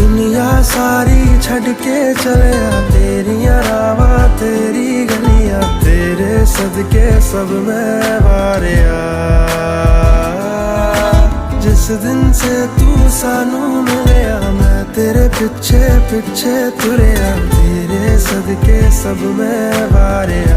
दुनिया सारी छड़ के चलिया, तेरिया रावा तेरी गलियां, तेरे सदके सब मैं वारिया। जिस दिन से तू सानू मिलिया, मैं तेरे पिछे पिछे तुरिया, तेरे सदके सब मैं वारिया।